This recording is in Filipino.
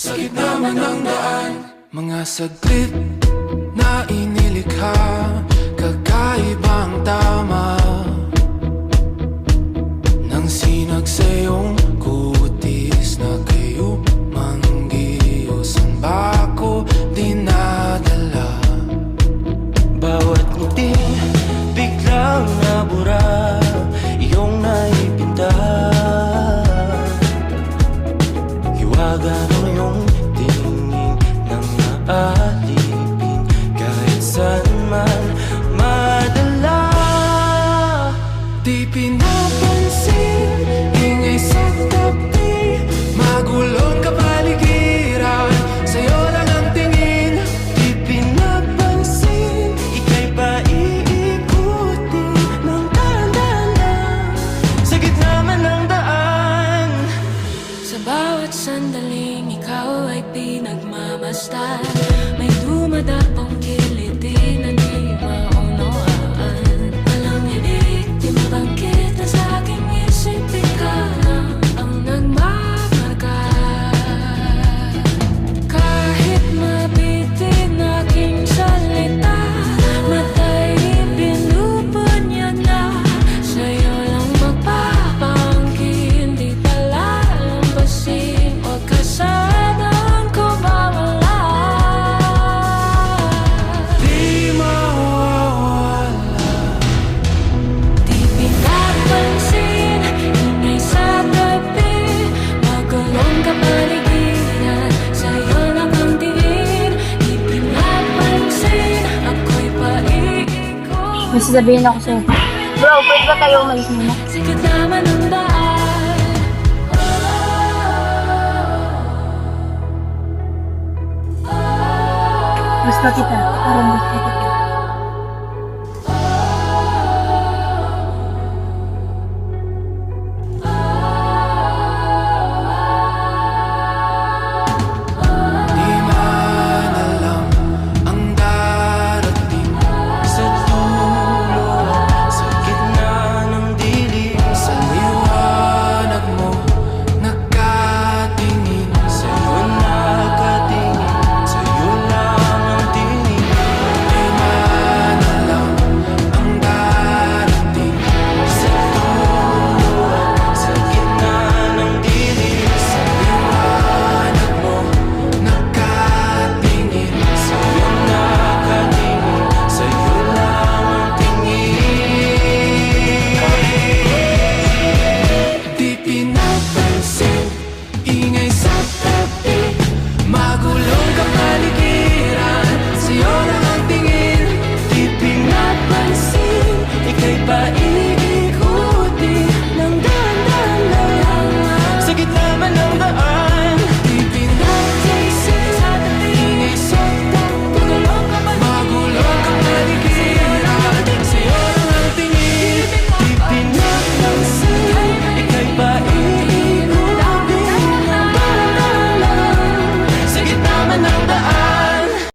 Sa gitna man ng daan, mga saglit na inilikha, kakaibang tama nang sinag sa iyong kutis na kayo manggiyos. Ang ba ako dinadala? Bawat ngiti biglang nabura, iyong naipinta. Hiwaga ng iyong tingin nang naalipin, kahit saan man madala. Di pinapansin, ingay sa tabi, magulong kapaligiran, sa'yo lang ang tingin. Di pinapansin, ika'y paiikutin ng dahan-dahan sa gitna man ng daan. Sa bawat sandaling ikaw ay pinagmamasdan, may dumadapong kiliti na di maunawaan. Walang ibig, di mabangkit na sa aking isip, ikaw lang ang nagmamarka. Kahit mabitin aking salita, matay binubunyag na, sa'yo lang magpapangkin, di palalampasin. Huwag ka sanang kumawala. Di mawawala. Di pinapansin, ingay sa tabi, magulong kapaligiran, sa'yo lang ang tingin. Di pinapansin, ako'y paiikot. May sasabihin ako sa'yo. Bro, pwede ba tayo umalis muna? Sa gitna man ng daan. Gusto kita. Parang gusto kita.